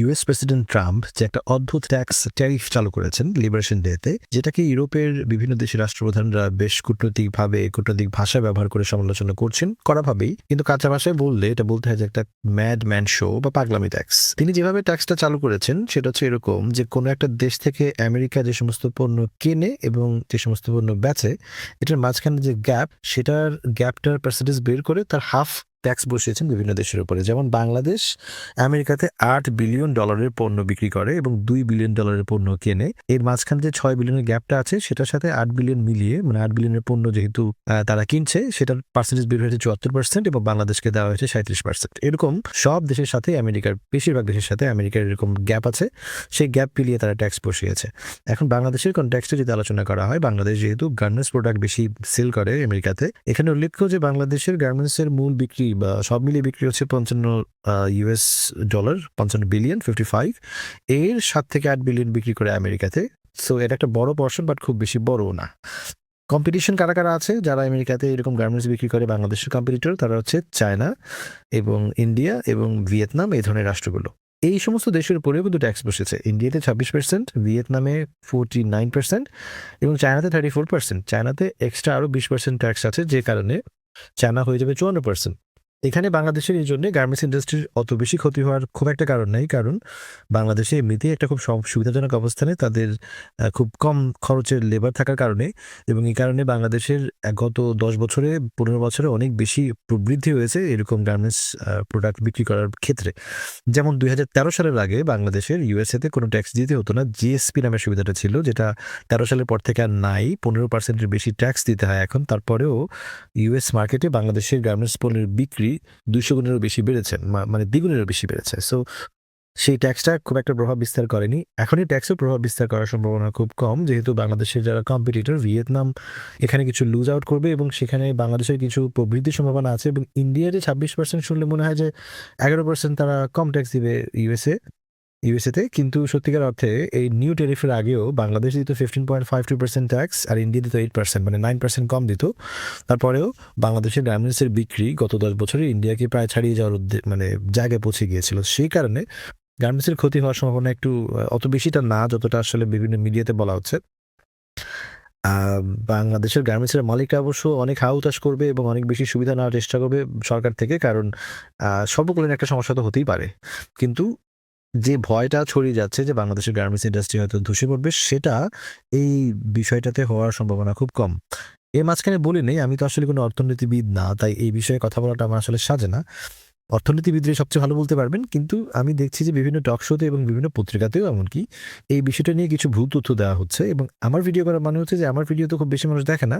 US president Trump যে একটা অদ্ভুত ট্যাক্স ট্যারিফ চালু করেছেন লিবারেশন ডেতে, যেটাকে ইউরোপের বিভিন্ন দেশের রাষ্ট্রপ্রধানরা বেশ কূটনৈতিক ভাষা ব্যবহার করে সমালোচনা করছেন কড়াভাবেই। কিন্তু কাঁচা ভাষায় বললে এটা বলতে হয় যে একটা ম্যাড ম্যান শো বা পাগলামি ট্যাক্স। তিনি যেভাবে ট্যাক্সটা চালু করেছেন সেটা হচ্ছে এরকম যে কোনো একটা দেশ থেকে আমেরিকা যে সমস্ত পণ্য কেনে এবং যে সমস্ত পণ্য বেচে, এটার মাঝখানে যে গ্যাপটার পার্সেন্টেজ বের করে তার হাফ ট্যাক্স বসিয়েছেন বিভিন্ন দেশের উপরে। যেমন বাংলাদেশ আমেরিকাতে $8 বিলিয়ন পণ্য বিক্রি করে এবং $2 বিলিয়ন পণ্য কেনে। এর মাঝখানে যে 6 বিলিয়নের গ্যাপটা আছে সেটার সাথে 8 বিলিয়ন মিলিয়ে, মানে 8 বিলিয়নের পণ্য যেহেতু তারা কিনছে, সেটার পার্সেন্টেজ বের হয়েছে 74% এবং বাংলাদেশকে দেওয়া হয়েছে 37%। এরকম সব দেশের সাথে বেশিরভাগ দেশের সাথে আমেরিকার এরকম গ্যাপ আছে। সেই গ্যাপ মিলিয়ে তারা ট্যাক্স বসিয়েছে। এখন বাংলাদেশের কনটেক্সটে যদি আলোচনা করা হয়, বাংলাদেশ যেহেতু গার্মেন্টস প্রোডাক্ট বেশি সেল করে আমেরিকাতে, এখানে উল্লেখ্য যে বাংলাদেশের গার্মেন্টসের মূল বিক্রি বা সব মিলিয়ে বিক্রি হচ্ছে $55 বিলিয়ন 55। এর 7 থেকে 8 বিলিয়ন বিক্রি করে আমেরিকাতে। সো এটা একটা বড় পর্শন, বাট খুব বেশি বড়ও না। কম্পিটিশন কারা কারা আছে যারা আমেরিকাতে এরকম গার্মেন্টস বিক্রি করে? বাংলাদেশের কম্পিটিটর তারা হচ্ছে চায়না এবং ইন্ডিয়া এবং ভিয়েতনাম, এই ধরনের রাষ্ট্রগুলো। এই সমস্ত দেশের উপরেও কিন্তু ট্যাক্স বসেছে। ইন্ডিয়াতে 26%, ভিয়েতনামে 49% এবং চায়নাতে 34%। চায়নাতে এক্সট্রা আরও 20% ট্যাক্স আছে, যে কারণে চায়না হয়ে যাবে 54%। এখানে বাংলাদেশের এই জন্য গার্মেন্টস ইন্ডাস্ট্রির অত বেশি ক্ষতি হওয়ার খুব একটা কারণ নেই, কারণ বাংলাদেশে এমনিতেই একটা খুব সুবিধাজনক অবস্থানে তাদের খুব কম খরচের লেবার থাকার কারণে, এবং এই কারণে বাংলাদেশের গত 10 বছরে 15 বছরে অনেক বেশি প্রবৃদ্ধি হয়েছে এরকম গার্মেন্টস প্রোডাক্ট বিক্রি করার ক্ষেত্রে। যেমন 2013 সালের আগে বাংলাদেশের ইউএসএতে কোনো ট্যাক্স দিতে হতো না। জিএসপি নামের সুবিধাটা ছিল, যেটা 13 সালের পর থেকে আর নাই। 15%-এর বেশি ট্যাক্স দিতে হয় এখন। তারপরেও ইউএস মার্কেটে বাংলাদেশের গার্মেন্টস পণ্যের বিক্রি 200 গুণেরও বেশি বেড়েছে, মানে দ্বিগুণেরও বেশি বেড়েছে। সো সেই ট্যাক্সটা খুব একটা প্রভাব বিস্তার করেনি। এখনই ট্যাক্সের প্রভাব বিস্তার করার সম্ভাবনা খুব কম, যেহেতু বাংলাদেশের যারা কম্পিটিটর ভিয়েতনাম এখানে কিছু লুজ আউট করবে এবং সেখানে বাংলাদেশের কিছু প্রবৃদ্ধির সম্ভাবনা আছে। এবং ইন্ডিয়ার যে 26% শুনলে মনে হয় যে 11% তারা কম ট্যাক্স দিবে ইউএসএতে, কিন্তু সত্যিকার অর্থে এই নিউ ট্যারিফের আগেও বাংলাদেশ দিত 15.52% ট্যাক্স আর ইন্ডিয়া দিত 8%, মানে 9% কম দিত। তারপরেও বাংলাদেশের গার্মেন্টসের বিক্রি গত 10 বছরে ইন্ডিয়াকে প্রায় ছাড়িয়ে যাওয়ার মানে জায়গায় পৌঁছে গিয়েছিল। সেই কারণে গার্মেন্টসের ক্ষতি হওয়ার সম্ভাবনা একটু অত বেশিটা না, যতটা আসলে বিভিন্ন মিডিয়াতে বলা হচ্ছে। বাংলাদেশের গার্মেন্টসের মালিকরা অবশ্য অনেক হাহুতাশ করবে এবং অনেক বেশি সুবিধা নেওয়ার চেষ্টা করবে সরকার থেকে, কারণ সর্বকালীন একটা সমস্যা তো হতেই পারে। কিন্তু যে ভয়টা ছড়িয়ে যাচ্ছে যে বাংলাদেশের গার্মেন্টস ইন্ডাস্ট্রি হয়তো ধসে পড়বে, সেটা এই বিষয়টাতে হওয়ার সম্ভাবনা খুব কম। এর মাঝখানে বলি নেই, আমি তো আসলে কোনো অর্থনীতিবিদ না, তাই এই বিষয়ে কথা বলাটা আমার আসলে সাজে না। অর্থনীতিবিদরা সবচেয়ে ভালো বলতে পারবেন। কিন্তু আমি দেখছি যে বিভিন্ন টক শোতে এবং বিভিন্ন পত্রিকাতেও এমনকি এই বিষয়টা নিয়ে কিছু ভুল তথ্য দেওয়া হচ্ছে, এবং আমার ভিডিও করা মানে হচ্ছে যে আমার ভিডিও তো খুব বেশি মানুষ দেখে না।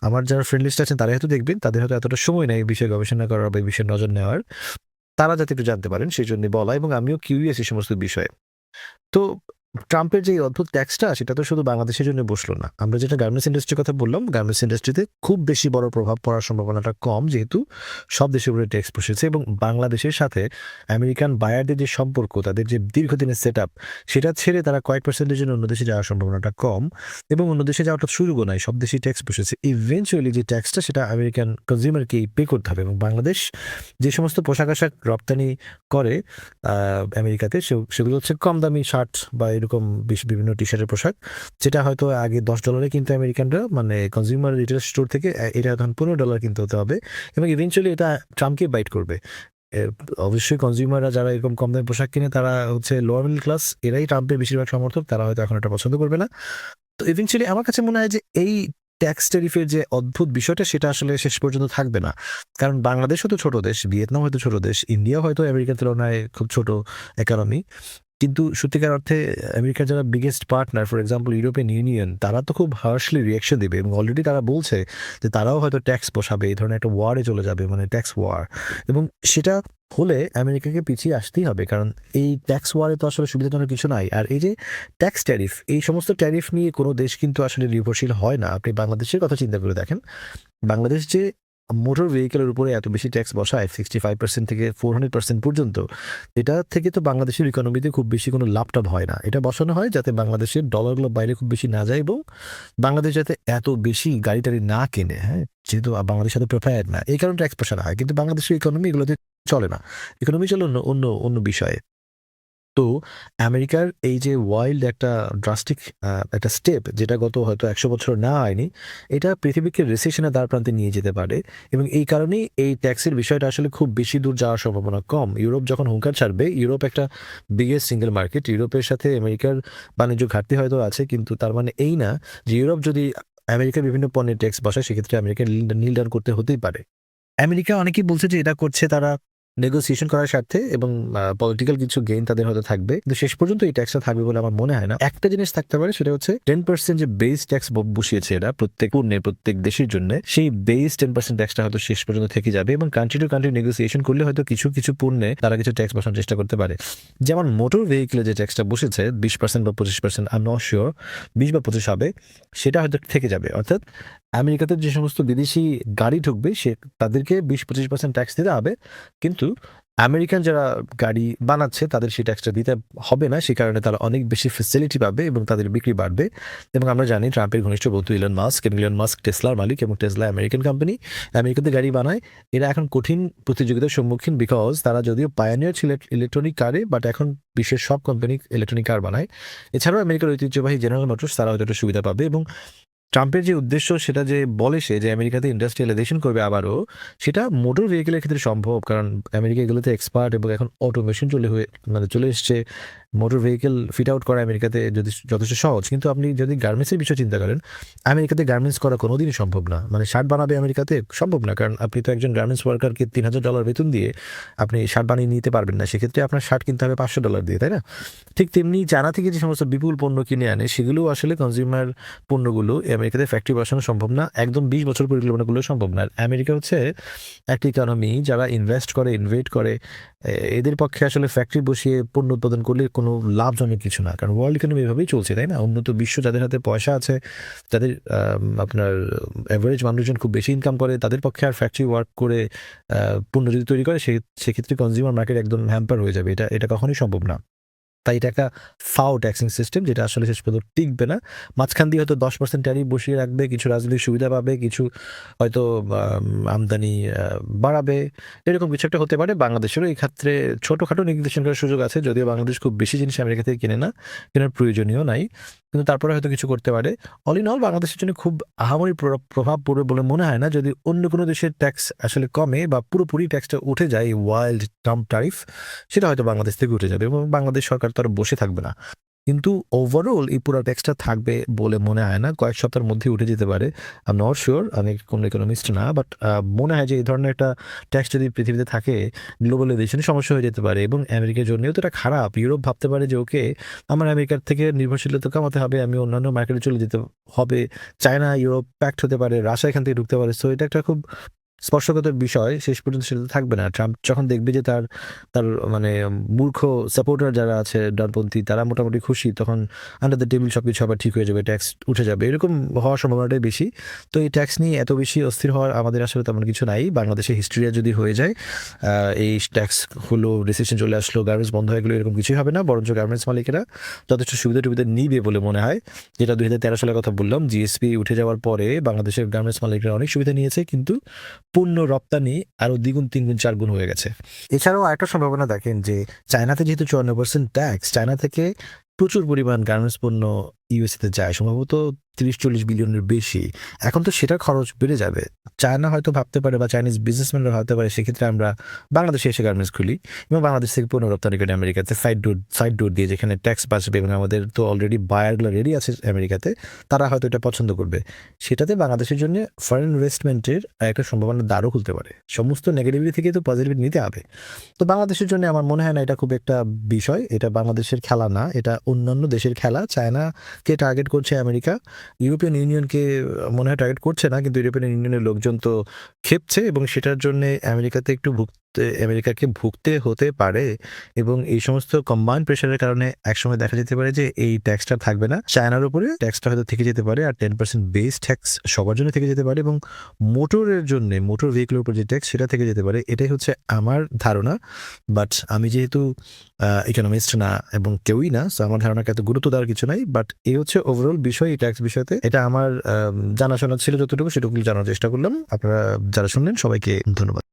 আমার যারা ফ্রেন্ড লিস্ট আছেন তারা হয়তো দেখবেন, তাদের হয়তো এতটা সময় নেই এই বিষয়ে গবেষণা করার বা এই বিষয়ে নজর নেওয়ার। তারা যাতে একটু জানতে পারেন সেই জন্য বলা, এবং আমিও কিউরিয়াস এই সমস্ত বিষয়ে। তো ট্রাম্পের যে অদ্ভুত ট্যাক্সটা, সেটা তো শুধু বাংলাদেশের জন্য বসলো না। আমরা যেটা গার্মেন্টস ইন্ডাস্ট্রির কথা বললাম, গার্মেন্টস ইন্ডাস্ট্রিতে খুব বেশি বড় প্রভাব পড়ার সম্ভাবনাটা কম, যেহেতু সব দেশের উপরে ট্যাক্স বসেছে। এবং বাংলাদেশের সাথে আমেরিকান বায়ারদের যে সম্পর্ক, তাদের যে দীর্ঘদিনের সেট আপ, সেটা ছেড়ে তারা কয়েক পার্সেন্টের জন্য অন্য দেশে যাওয়ার সম্ভাবনাটা কম, এবং অন্য দেশে যাওয়াটা সুযোগও নাই। সব দেশেই ট্যাক্স বসেছে। ইভেনচুয়ালি যে ট্যাক্সটা, সেটা আমেরিকান কনজিউমারকেই পে করতে হবে। এবং বাংলাদেশ যে সমস্ত পোশাক আশাক রপ্তানি করে আমেরিকাতে, সেগুলো হচ্ছে কম দামি শার্ট বা এরকম বিভিন্ন টি শার্টের পোশাক, যেটা হয়তো আগে $10 কিন্তু আমেরিকানরা, মানে কনজিউমার রিটেল স্টোর থেকে, এটা এখন $15 কিনতে হতে হবে। এবং ইভেনচুয়ালি এটা ট্রাম্পকে বাইট করবে। অবশ্যই কনজিউমাররা যারা এরকম কম দামি পোশাক কিনে, তারা হচ্ছে লোয়ার মিডল ক্লাস, এরাই ট্রাম্পের বেশিরভাগ সমর্থক, তারা হয়তো এখন এটা পছন্দ করবে না। তো ইভেনচুয়ালি আমার কাছে মনে হয় যে এই ট্যাক্স ট্যারিফের যে অদ্ভুত বিষয়টা, সেটা আসলে শেষ পর্যন্ত থাকবে না। কারণ বাংলাদেশ হয়তো ছোট দেশ, ভিয়েতনাম হয়তো ছোট দেশ, ইন্ডিয়া হয়তো আমেরিকার তুলনায় খুব ছোট ইকোনমি, কিন্তু সত্যিকার অর্থে আমেরিকার যারা biggest partner, for example European union, তারা তো খুব হার্শলি রিয়াকশন দেবে, এবং অলরেডি তারা বলছে যে তারাও হয়তো ট্যাক্স বসাবে, এই ধরনের একটা ওয়ারে চলে যাবে, মানে ট্যাক্স ওয়ার। এবং সেটা হলে আমেরিকাকে পিছিয়ে আসতেই হবে, কারণ এই ট্যাক্স ওয়ারে তো আসলে সুবিধাজনক কিছু নাই। আর এই যে ট্যাক্স ট্যারিফ, এই সমস্ত ট্যারিফ নিয়ে কোনো দেশ কিন্তু আসলে নির্ভরশীল হয় না। আপনি বাংলাদেশের কথা চিন্তা করে দেখেন, বাংলাদেশ যে মোটর ভেহিকেলের উপরে এত বেশি ট্যাক্স বসায়, 65% থেকে 400% পর্যন্ত, এটা থেকে তো বাংলাদেশের ইকোনমিতে খুব বেশি কোনো লাভটাভ হয় না। এটা বসানো হয় যাতে বাংলাদেশের ডলারগুলো বাইরে খুব বেশি না যায়, এবং বাংলাদেশ যাতে এত বেশি গাড়ি টাড়ি না কেনে, হ্যাঁ, যেহেতু বাংলাদেশ সাথে প্রেফায়ার না, এই কারণে ট্যাক্স বসানো হয়। কিন্তু বাংলাদেশের ইকোনমি এগুলোতে চলে না। ইকোনমি চলে অন্য অন্য অন্য বিষয়ে। তো আমেরিকার এই যে ওয়াইল্ড একটা ড্রাস্টিক একটা স্টেপ, যেটা গত হয়তো 100 বছর নেওয়া হয়নি, এটা পৃথিবীকে রিসেশনের দ্বারপ্রান্তে নিয়ে যেতে পারে। এবং এই কারণেই এই ট্যাক্সের বিষয়টা আসলে খুব বেশি দূর যাওয়ার সম্ভাবনা কম। ইউরোপ যখন হুঙ্কার ছাড়বে, ইউরোপ একটা বিগেস্ট সিঙ্গেল মার্কেট, ইউরোপের সাথে আমেরিকার বাণিজ্য ঘাটতি হয়তো আছে, কিন্তু তার মানে এই না যে ইউরোপ যদি আমেরিকার বিভিন্ন পণ্যের ট্যাক্স বসায় সেক্ষেত্রে আমেরিকা নীল ডাউন করতে হতেই পারে। আমেরিকা অনেকেই বলছে যে এটা করছে তারা নেগোসিয়েশন করার স্বার্থে এবং পলিটিক্যাল কিছু গেইন তাদের হয়তো থাকবে, কিন্তু শেষ পর্যন্ত এই ট্যাক্সটা থাকবে বলে আমার মনে হয় না। একটা জিনিস থাকতে পারে, সেটা হচ্ছে 10% যে বেস ট্যাক্স বসিয়েছে এরা প্রত্যেক পণ্যের প্রত্যেক দেশের জন্য, সেই বেস 10% ট্যাক্সটা হয়তো শেষ পর্যন্ত থেকে যাবে এবং কান্ট্রি টু কান্ট্রি নেগোসিয়েশন করলে হয়তো কিছু কিছু পণ্যে তারা কিছু ট্যাক্স বসানোর চেষ্টা করতে পারে। যেমন মোটর ভেহিকেলে যে ট্যাক্সটা বসেছে 20% বা 25%, আই এম নট শিওর, 20 বা 25 হবে, সেটা হয়তো থেকে যাবে। অর্থাৎ আমেরিকাতে যে সমস্ত বিদেশি গাড়ি ঢুকবে তাদেরকে 20-25% ট্যাক্স দিতে হবে, কিন্তু আমেরিকান যারা গাড়ি বানাচ্ছে তাদের সেই ট্যাক্সটা দিতে হবে না। সে কারণে তারা অনেক বেশি ফেসিলিটি পাবে এবং তাদের বিক্রি বাড়বে। এবং আমরা জানি ট্রাম্পের ঘনিষ্ঠ বন্ধু ইলন মাস্ক, এবং ইলন মাস্ক টেসলার মালিক এবং টেসলা আমেরিকান কোম্পানি, আমেরিকাতে গাড়ি বানায়। এরা এখন কঠিন প্রতিযোগিতার সম্মুখীন, বিকজ তারা যদিও পায়োনিয়ার ছিল ইলেকট্রনিক কারে, বাট এখন বিশ্বের সব কোম্পানি ইলেকট্রনিক কার বানায়। এছাড়াও আমেরিকার ঐতিহ্যবাহী জেনারেল মোটরস তারা হয়তো একটা সুবিধা পাবে। এবং ট্রাম্পের যে উদ্দেশ্য সেটা যে বলে সে যে আমেরিকাতে ইন্ডাস্ট্রিয়ালাইজেশন করবে আবারও, সেটা মোটর ভেহিকেলের ক্ষেত্রে সম্ভব, কারণ আমেরিকা এগুলোতে এক্সপার্ট এবং এখন অটোমেশন চলে এসছে। মোটর ভেহিকেল ফিট আউট করা আমেরিকাতে যদি যথেষ্ট সহজ, কিন্তু আপনি যদি গার্মেন্টসের বিষয় চিন্তা করেন, আমেরিকাতে গার্মেন্টস করা কোনোদিনই সম্ভব না। মানে শার্ট বানাবে আমেরিকাতে সম্ভব না, কারণ আপনি তো একজন গার্মেন্টস ওয়ার্কারকে $3,000 বেতন দিয়ে আপনি শার্ট বানিয়ে নিতে পারবেন না। সেক্ষেত্রে আপনার শার্ট কিনতে হবে $500 দিয়ে, তাই না? ঠিক তেমনি চায়না থেকে যে সমস্ত বিপুল পণ্য কিনে আনে, সেগুলো আসলে কনজিউমার পণ্যগুলো আমেরিকাতে ফ্যাক্টরি বসানো সম্ভব না, একদম 20 বছর পরিকল্পনাগুলো সম্ভব না। আর আমেরিকা হচ্ছে একটা ইকোনমি যারা ইনভেস্ট করে, ইনভেট করে, এদের পক্ষে আসলে ফ্যাক্টরি বসিয়ে পণ্য উৎপাদন করলে কোনো লাভজনক কিছু না, কারণ ওয়ার্ল্ড ইকোনমি এভাবেই চলছে, তাই না? উন্নত বিশ্ব যাদের হাতে পয়সা আছে, যাদের আপনার অ্যাভারেজ মানুষজন খুব বেশি ইনকাম করে, তাদের পক্ষে আর ফ্যাক্টরি ওয়ার্ক করে পণ্য যদি তৈরি করে, সেক্ষেত্রে কনজিউমার মার্কেট একদম হ্যাম্পার হয়ে যাবে। এটা কখনোই সম্ভব না। তাই এটা একটা ফাও ট্যাক্সিং সিস্টেম, যেটা আসলে শেষ পর্যন্ত টিকবে না। মাঝখান দিয়ে হয়তো 10% ট্যারিফ বসিয়ে রাখবে, কিছু রাজনৈতিক সুবিধা পাবে, কিছু হয়তো আমদানি বাড়াবে, এরকম কিছু একটা হতে পারে। বাংলাদেশেরও এই ক্ষেত্রে ছোটোখাটো নির্দেশন করার সুযোগ আছে, যদিও বাংলাদেশ খুব বেশি জিনিস আমেরিকা থেকে কেনে না, কেনার প্রয়োজনীয় নাই, কিন্তু তারপরে হয়তো কিছু করতে পারে। অল ইন অল বাংলাদেশের জন্য খুব আহামরি প্রভাব পড়বে বলে মনে হয় না। যদি অন্য কোনো দেশের ট্যাক্স আসলে কমে বা পুরোপুরি ট্যাক্সটা উঠে যায়, এই ওয়াইল্ড ট্রাম্প ট্যারিফ, সেটা হয়তো বাংলাদেশ থেকে উঠে যাবে এবং বাংলাদেশ সরকার তো আর বসে থাকবে না। কিন্তু ওভারঅল এই পুরো ট্যাক্সটা থাকবে বলে মনে হয় না, কয়েক সপ্তাহের মধ্যে উঠে যেতে পারে। আই এম নট শিওর, আমি কোনো ইকোনমিস্ট না, বাট মনে হয় যে এই ধরনের একটা ট্যাক্স যদি পৃথিবীতে থাকে, গ্লোবালাইজেশনে সমস্যা হয়ে যেতে পারে এবং আমেরিকার জন্যও তো এটা খারাপ। ইউরোপ ভাবতে পারে যে ওকে, আমার আমেরিকার থেকে নির্ভরশীলতা কমাতে হবে, আমি অন্যান্য মার্কেটে চলে যেতে হবে। চায়না ইউরোপ প্যাক্ট হতে পারে, রাশিয়া এখান থেকে ঢুকতে পারে। সো এটা একটা খুব স্পর্শকাতর বিষয়, শেষ পর্যন্ত সেটা থাকবে না। ট্রাম্প যখন দেখবে যে তার তার মানে মূর্খ সাপোর্টার যারা আছে ডানপন্থী, তারা মোটামুটি খুশি, তখন আন্ডার দ্য টেবিল সবকিছু আবার ঠিক হয়ে যাবে, ট্যাক্স উঠে যাবে, এরকম হওয়ার সম্ভাবনাটাই বেশি। তো এই ট্যাক্স নিয়ে এত বেশি অস্থির হওয়ার আমাদের আসলে তেমন কিছু নাই। বাংলাদেশের হিস্ট্রিয়া যদি হয়ে যায়, এই ট্যাক্স হলো, রিসেশন চলে আসলো, গার্মেন্টস বন্ধ হয়ে গেলো, এরকম কিছুই হবে না। বরঞ্চ গার্মেন্টস মালিকেরা যথেষ্ট সুবিধা টুবিধা নিবে বলে মনে হয়। যেটা 2013 সালের কথা বললাম, জিএসপি উঠে যাওয়ার পরে বাংলাদেশের গার্মেন্টস মালিকরা অনেক সুবিধা নিয়েছে, কিন্তু পণ্য রপ্তানি আরো দ্বিগুণ, 3 গুণ, 4 গুণ হয়ে গেছে। এছাড়াও আরেকটা সম্ভাবনা দেখেন যে চায়নাতে যেহেতু 54% ট্যাক্স, চায়না থেকে প্রচুর পরিমাণ গার্মেন্টস পণ্য ইউএসএতে যায়, সম্ভবত 30-40 বিলিয়নের বেশি। এখন তো সেটার খরচ বেড়ে যাবে। চায়না হয়তো ভাবতে পারে, বা চাইনিজ বিজনেসম্যানরা ভাবতে পারে, সেক্ষেত্রে আমরা বাংলাদেশে এসে গার্মেন্টস খুলি এবং বাংলাদেশ থেকে পণ্য রপ্তানি করি আমেরিকাতে সাইড ডোর দিয়ে, যেখানে ট্যাক্স বাঁচবে এবং আমাদের তো অলরেডি বায়ারগুলো রেডি আছে আমেরিকাতে, তারা হয়তো এটা পছন্দ করবে। সেটাতে বাংলাদেশের জন্য ফরেন ইনভেস্টমেন্টের একটা সম্ভাবনা দ্বারও খুলতে পারে। সমস্ত নেগেটিভিটি থেকে তো পজিটিভিটি নিতে হবে। তো বাংলাদেশের জন্য আমার মনে হয় না এটা খুব একটা বিষয়। এটা বাংলাদেশের খেলা না, এটা অন্যান্য দেশের খেলা। চায়নাকে টার্গেট করছে আমেরিকা, ইউরোপিয়ান ইউনিয়নকে মনে হয় টার্গেট করছে না, কিন্তু ইউরোপিয়ান ইউনিয়নের লোকজন তো ক্ষেপছে এবং সেটার জন্য আমেরিকাকে ভুগতে হতে পারে। এবং এই সমস্ত কম্বাইন্ড প্রেশারের কারণে একসময় দেখা যেতে পারে যে এই ট্যাক্সটা থাকবে না, চায়নার উপরে ট্যাক্সটা হয়তো থেকে যেতে পারে, আর 10% বেস ট্যাক্স সবার জন্য থেকে যেতে পারে, এবং মোটরের জন্য, মোটর ভেহিকেলের উপর যে ট্যাক্স, সেটা থেকে যেতে পারে। এটাই হচ্ছে আমার ধারণা। বাট আমি যেহেতু ইকোনমিস্ট না এবং কেউই না, সো আমার ধারণাকে এত গুরুত্ব দেওয়ার কিছু নাই। বাট এই হচ্ছে ওভারঅল বিষয় এই ট্যাক্স বিষয়তে। এটা আমার জানাশোনা ছিল যতটুকু, সেটুকু জানার চেষ্টা করলাম। আপনারা যারা শুনলেন সবাইকে ধন্যবাদ।